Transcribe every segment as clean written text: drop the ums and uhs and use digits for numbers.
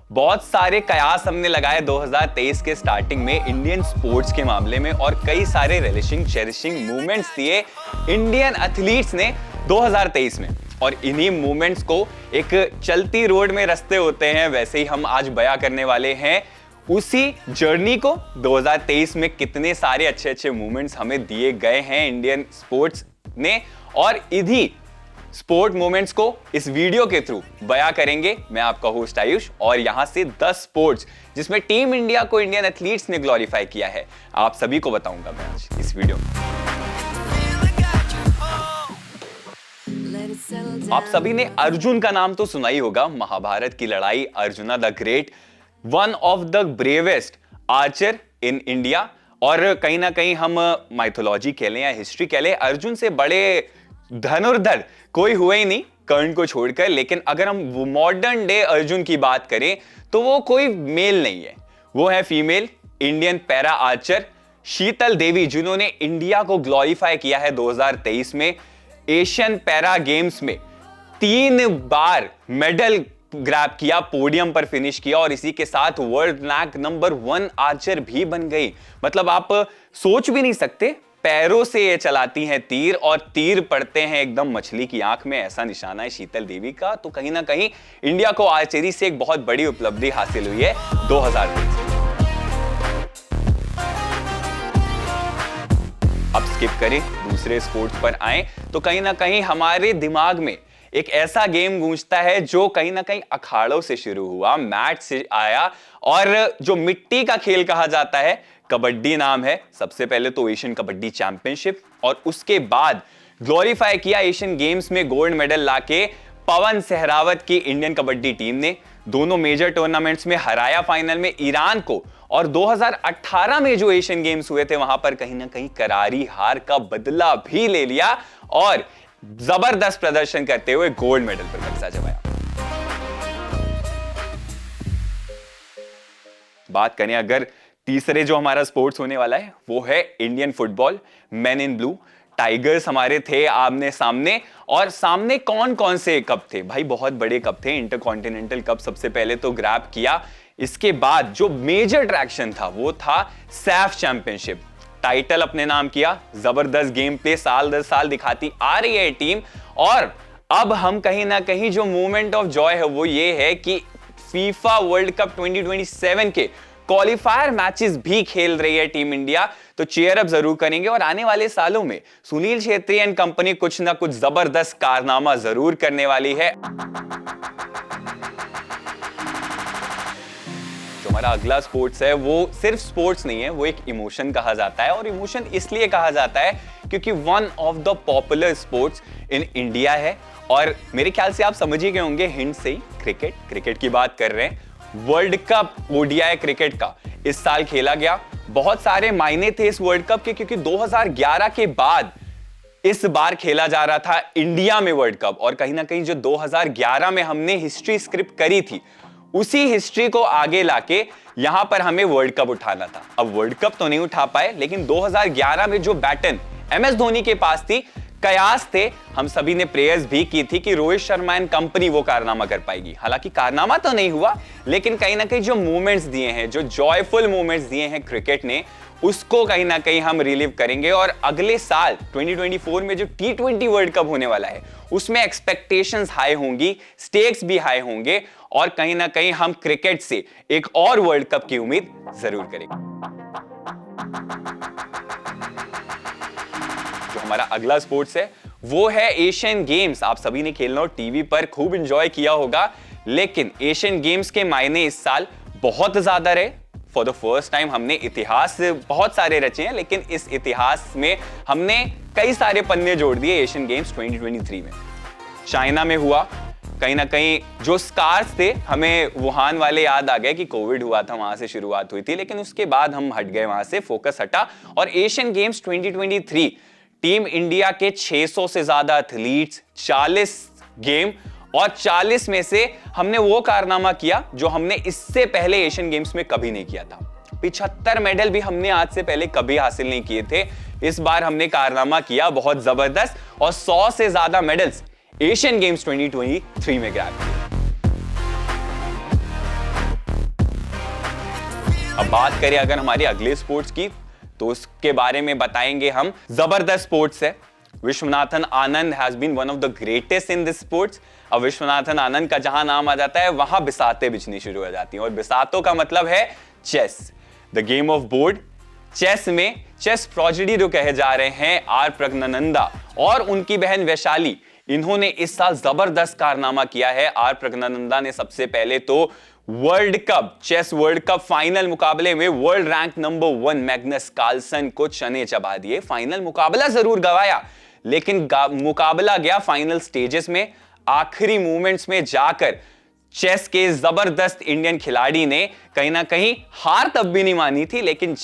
बहुत सारे कयास हमने लगाए 2023 के स्टार्टिंग में इंडियन स्पोर्ट्स के मामले में और कई सारे रिलिशिंग चेरिशिंग मूवमेंट्स दिए इंडियन एथलीट्स ने 2023 में। और इन्हीं मूवमेंट्स को एक चलती रोड में रास्ते होते हैं, वैसे ही हम आज बयां करने वाले हैं उसी जर्नी को। 2023 में कितने सारे अच्छे अच्छे मूवमेंट्स हमें दिए गए हैं इंडियन स्पोर्ट्स ने, और इन्हीं स्पोर्ट मोमेंट्स को इस वीडियो के थ्रू बयां करेंगे। मैं आपका होस्ट आयुष, और यहां से 10 स्पोर्ट्स जिसमें टीम इंडिया को इंडियन एथलीट्स ने ग्लोरीफाई किया है, आप सभी को बताऊंगा मैं आज इस वीडियो में। आप सभी ने अर्जुन का नाम तो सुना ही होगा। महाभारत की लड़ाई, arjuna the great, one of the bravest Archer in India. और कहीं ना कहीं हम माइथोलॉजी कह लें या हिस्ट्री कह लें, अर्जुन से बड़े धनुर्धर कोई हुए ही नहीं कर्ण को छोड़कर। लेकिन अगर हम मॉडर्न डे अर्जुन की बात करें तो वो कोई मेल नहीं है, वो है फीमेल इंडियन पैरा आर्चर शीतल देवी, जिन्होंने इंडिया को ग्लोरीफाई किया है 2023 में। एशियन पैरा गेम्स में 3 बार मेडल ग्रैब किया, पोडियम पर फिनिश किया, और इसी के साथ वर्ल्ड रैंक नंबर 1 आर्चर भी बन गई। मतलब आप सोच भी नहीं सकते, पैरों से ये चलाती हैं तीर और तीर पड़ते हैं एकदम मछली की आंख में, ऐसा निशाना है शीतल देवी का। तो कहीं ना कहीं इंडिया को आर्चरी से एक बहुत बड़ी उपलब्धि हासिल हुई है 2023। अब स्किप करें, दूसरे स्पोर्ट्स पर आए तो कहीं ना कहीं हमारे दिमाग में एक ऐसा गेम गूंजता है जो कहीं ना कहीं अखाड़ों से शुरू हुआ, मैच से आया, और जो मिट्टी का खेल कहा जाता है, कबड्डी नाम है। सबसे पहले तो एशियन कबड्डी चैंपियनशिप, और उसके बाद ग्लोरीफाई किया एशियन गेम्स में गोल्ड मेडल लाके पवन सहरावत की इंडियन कबड्डी टीम ने। दोनों मेजर टूर्नामेंट्स में हराया फाइनल में ईरान को, और 2018 में जो एशियन गेम्स हुए थे वहां पर कहीं ना कहीं करारी हार का बदला भी ले लिया और जबरदस्त प्रदर्शन करते हुए गोल्ड मेडल पर कब्जा जमाया। बात करें अगर तीसरे जो हमारा स्पोर्ट्स होने वाला है वो है Indian football, main in blue. Tigers हमारे थे आमने सामने, और सामने कौन कौन से कप थे भाई? बहुत बड़े कप थे। इंटरकॉन्टिनेंटल कप सबसे पहले तो ग्रैब किया, इसके बाद जो मेजर अट्रैक्शन था वो था सैफ चैंपियनशिप। टाइटल अपने नाम किया, जबरदस्त गेम प्ले साल दर साल दिखाती आ रही है टीम। और अब हम कहीं ना कहीं जो मूवमेंट ऑफ जॉय है वो ये है कि फीफा वर्ल्ड कप 2027 के क्वालिफायर मैचेस भी खेल रही है टीम इंडिया, तो चीयर अप जरूर करेंगे। और आने वाले सालों में सुनील छेत्री एंड कंपनी कुछ ना कुछ जबरदस्त कारनामा जरूर करने वाली है। जो हमारा अगला स्पोर्ट्स है वो सिर्फ स्पोर्ट्स नहीं है, वो एक इमोशन कहा जाता है। और इमोशन इसलिए कहा जाता है क्योंकि one of the popular sports in India है। और मेरे ख्याल से आप समझ ही गए होंगे हिंट से ही, क्रिकेट की बात कर रहे हैं। वर्ल्ड कप ओडीआई क्रिकेट का इस साल खेला गया। बहुत सारे मायने थे इस वर्ल्ड कप के, क्योंकि 2011 के बाद इस बार खेला जा रहा था इंडिया में वर्ल्ड कप। और कहीं ना कहीं जो 2011 में हमने हिस्ट्री स्क्रिप्ट करी थी, उसी हिस्ट्री को आगे लाके यहां पर हमें वर्ल्ड कप उठाना था। अब वर्ल्ड कप तो नहीं उठा पाए, लेकिन 2011 में जो बैटन एमएस धोनी के पास थी, कयास थे, हम सभी ने प्रेयर्स भी की थी कि रोहित शर्मा एंड कंपनी वो कारनामा कर पाएगी। हालांकि कारनामा तो नहीं हुआ, लेकिन कहीं ना कहीं जो मूवमेंट्स दिए हैं, जो जॉयफुल मूवमेंट्स दिए हैं क्रिकेट ने, उसको कहीं ना कहीं हम रिलीव करेंगे। और अगले साल 2024 में जो T20 वर्ल्ड कप होने वाला है, उसमें एक्सपेक्टेशंस हाई होंगी, स्टेक्स भी हाई होंगे, और कहीं ना कहीं हम क्रिकेट से एक और वर्ल्ड कप की उम्मीद जरूर करेंगे। जो हमारा अगला स्पोर्ट्स है वो है एशियन गेम्स। आप सभी ने खेलना टीवी पर खूब एंजॉय किया होगा, लेकिन एशियन गेम्स के मायने इस साल बहुत ज्यादा रहे। फॉर द फर्स्ट टाइम हमने इतिहास बहुत सारे रचे हैं, लेकिन इस इतिहास में हमने कई सारे पन्ने जोड़ दिए एशियन गेम्स 2023 में। चाइना में हुआ, कहीं ना कहीं जो स्कार्स थे, हमें वुहान वाले याद आ गए कि कोविड हुआ था, वहां से शुरुआत हुई थी, लेकिन उसके बाद हम हट गए वहां से, फोकस हटा। और एशियन गेम्स 2023 टीम इंडिया के 600 से ज्यादा एथलीट्स, 40 गेम, और 40 में से हमने वो कारनामा किया जो हमने इससे पहले एशियन गेम्स में कभी नहीं किया था। 75 मेडल भी हमने आज से पहले कभी हासिल नहीं किए थे। इस बार हमने कारनामा किया बहुत जबरदस्त, और 100 से ज्यादा मेडल्स एशियन गेम्स 2023 में ग्रैब किए। बात करें अगर हमारे अगले स्पोर्ट्स की, तो उसके बारे में बताएंगे हम। जबरदस्त स्पोर्ट्स है। Viswanathan Anand has been one of the greatest in this sports. अब विश्वनाथन आनंद का जहां नाम आ जाता है वहां बिसाते बिछनी शुरू हो जाती हैं, और बिसातों का मतलब है chess, the game of board. Chess में चेस प्रोडिजी जो कहे जा रहे हैं आर प्रज्ञानंदा और उनकी बहन वैशाली, इन्होंने इस साल जबरदस्त कारनामा किया है। आर प्रज्ञानंदा ने सबसे पहले तो world cup, chess world cup final मुकाबले में world rank number 1 Magnus Carlsen को चने चबा दिए। फाइनल मुकाबला जरूर गवाया, लेकिन मुकाबला गया फाइनल स्टेजेस में। आखिरी मोमेंट्स में जाकर चेस के जबरदस्त इंडियन खिलाड़ी ने कहीं ना कहीं हार तब भी नहीं मानी थी, लेकिन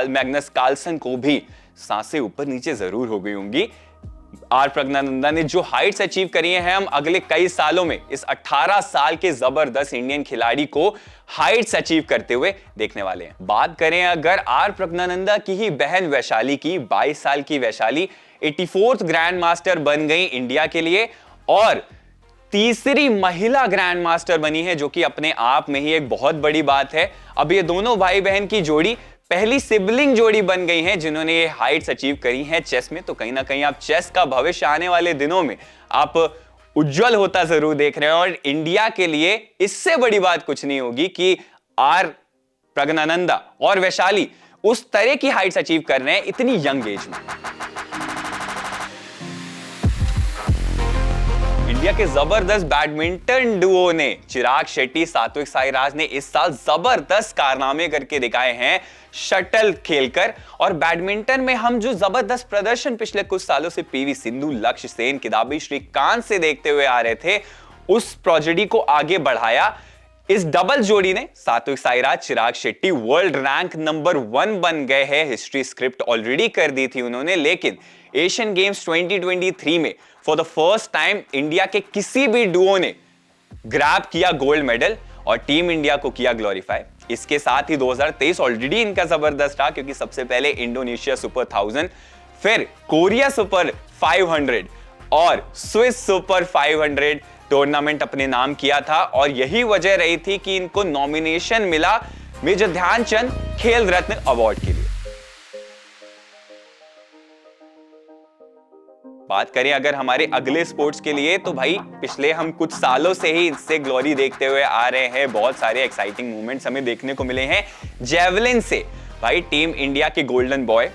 मैग्नस कार्लसन को भी सांसें ऊपर नीचे जरूर हो गई होंगी। आर प्रज्ञानंदा ने जो हाइट्स अचीव करी हैं, हम अगले कई सालों में इस 18 साल के जबरदस्त इंडियन खिलाड़ी को हाइट्स अचीव करते हुए देखने वाले हैं। बात करें अगर आर प्रज्ञानंदा की ही बहन वैशाली की, 22 साल की वैशाली 84th ग्रैंड मास्टर बन गई इंडिया के लिए, और तीसरी महिला ग्रैंड मास्टर बनी है, जो कि अपने आप में ही एक बहुत बड़ी बात है। अब ये दोनों भाई बहन की जोड़ी पहली सिबलिंग जोड़ी बन गई है जिन्होंने ये हाइट्स अचीव करी हैं चेस में। तो कहीं ना कहीं आप चेस का भविष्य आने वाले दिनों में आप उज्जवल होता जरूर देख रहे हैं, और इंडिया के लिए इससे बड़ी बात कुछ नहीं होगी कि आर प्रज्ञानंदा और वैशाली उस तरह की हाइट्स अचीव कर रहे हैं इतनी यंग एज में। इंडिया के जबरदस्त बैडमिंटन डुओ ने, चिराग शेट्टी, सात्विक साईराज ने इस साल जबरदस्त कारनामे करके दिखाए हैं शटल खेलकर। और बैडमिंटन में हम जो जबरदस्त प्रदर्शन पिछले कुछ सालों से पीवी सिंधु, लक्ष्य सेन, किदांबी श्रीकांत से देखते हुए आ रहे थे, उस प्रोजेडी को आगे बढ़ाया इस डबल जोड़ी ने। Satwik Sairaj, Chirag Shetty world rank number 1 बन गए हैं। हिस्ट्री स्क्रिप्ट ऑलरेडी कर दी थी उन्होंने, लेकिन एशियन गेम्स 2023 में for the first time India के किसी भी डुओ ने ग्रैब किया गोल्ड मेडल और टीम इंडिया को किया ग्लोरीफाई। इसके साथ ही 2023 ऑलरेडी इनका जबरदस्त रहा, क्योंकि सबसे पहले इंडोनेशिया सुपर 1000, फिर कोरिया सुपर 500 और स्विस सुपर 500 टूर्नामेंट अपने नाम किया था। और यही वजह रही थी कि इनको नॉमिनेशन मिला मेजर ध्यानचंद खेल रत्न अवार्ड के लिए। बात करें अगर हमारे अगले स्पोर्ट्स के लिए, तो भाई पिछले हम कुछ सालों से ही इससे ग्लोरी देखते हुए आ रहे हैं। बहुत सारे एक्साइटिंग मूवमेंट्स हमें देखने को मिले हैं जेवलिन से। भाई टीम इंडिया के golden boy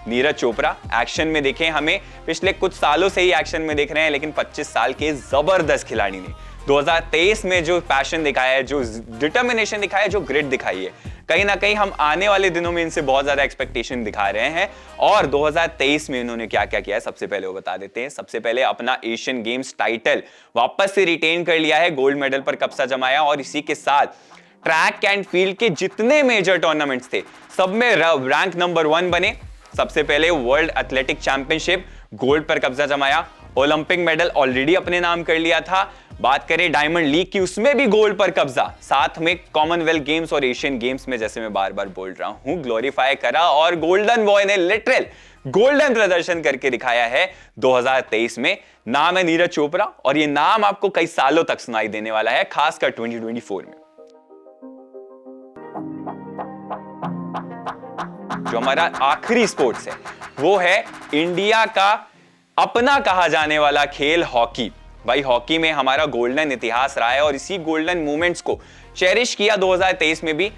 Neeraj Chopra action में देखे, हमें पिछले कुछ सालों से ही एक्शन में देख रहे हैं, लेकिन 25 साल के जबरदस्त खिलाड़ी ने 2023 में जो पैशन दिखाया है, जो डिटर्मिनेशन दिखाया है, जो ग्रिड दिखाई है, कहीं ना कहीं हम आने वाले दिनों में इनसे बहुत ज्यादा एक्सपेक्टेशन दिखा रहे हैं। और 2023 में इन्होंने क्या क्या किया है सबसे पहले वो बता देते हैं। सबसे पहले अपना एशियन गेम्स टाइटल वापस से रिटेन कर लिया है, गोल्ड मेडल पर कब्जा जमाया, और इसी के साथ ट्रैक एंड फील्ड के जितने मेजर टूर्नामेंट्स थे सब में रैंक नंबर 1 बने। सबसे पहले वर्ल्ड एथलेटिक चैंपियनशिप गोल्ड पर कब्जा जमाया, ओलंपिक मेडल ऑलरेडी अपने नाम कर लिया था। बात करें डायमंड लीग की, उसमें भी गोल्ड पर कब्जा, साथ में कॉमनवेल्थ गेम्स और एशियन गेम्स में, जैसे मैं बार बार बोल रहा हूं, ग्लोरीफाई करा। और गोल्डन बॉय ने लिटरल गोल्डन प्रदर्शन करके दिखाया है 2023 में। नाम है नीरज चोपड़ा, और ये नाम आपको कई सालों तक सुनाई देने वाला है, खासकर 2024 में। जो हमारा आखिरी स्पोर्ट्स है वो है इंडिया का अपना कहा जाने वाला खेल हॉकी। भाई हॉकी में हमारा गोल्डन इतिहास रहा है, और इसी गोल्डन मोमेंट्स को चेरिश किया 2023 में भी।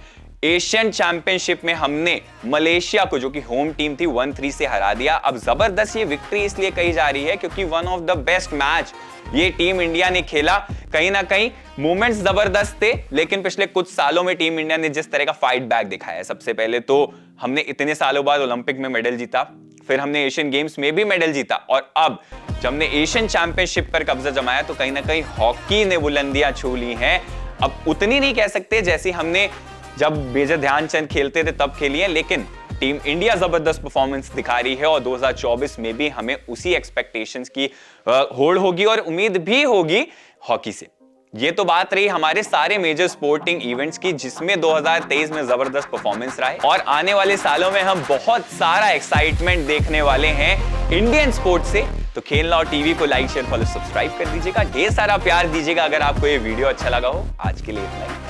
एशियन चैंपियनशिप में हमने मलेशिया को, जो कि होम टीम थी, 1-3 से हरा दिया। अब जबरदस्त ये विक्ट्री इसलिए कही जा रही है क्योंकि one of the best match ये टीम इंडिया ने खेला। कहीं ना कहीं मोमेंट्स जबरदस्त थे, लेकिन पिछले कुछ सालों में टीम इंडिया ने जिस तरह का फाइट बैक दिखाया है, सबसे पहले तो हमने इतने सालों बाद ओलंपिक में मेडल जीता, फिर हमने एशियन गेम्स में भी मेडल जीता, और अब जब हमने एशियन चैंपियनशिप पर कब्जा जमाया, तो कहीं ना कहीं हॉकी ने बुलंदियां छू ली हैं। अब उतनी नहीं कह सकते जैसी हमने जब मेजर ध्यानचंद खेलते थे तब खेली है, लेकिन टीम इंडिया जबरदस्त परफॉर्मेंस दिखा रही है, और 2024 में भी हमें उसी एक्सपेक्टेशंस की होड़ होगी और उम्मीद भी होगी हॉकी से। ये तो बात रही हमारे सारे मेजर स्पोर्टिंग इवेंट्स की, जिसमें 2023 में जबरदस्त परफॉर्मेंस रहा है, और आने वाले सालों में हम बहुत सारा एक्साइटमेंट देखने वाले हैं इंडियन स्पोर्ट्स से। तो खेल नाउ टीवी को लाइक, शेयर, फॉलो, सब्सक्राइब कर दीजिएगा, ढेर सारा प्यार दीजिएगा। अगर आपको ये वीडियो अच्छा लगा हो, आज के लिए इतना ही।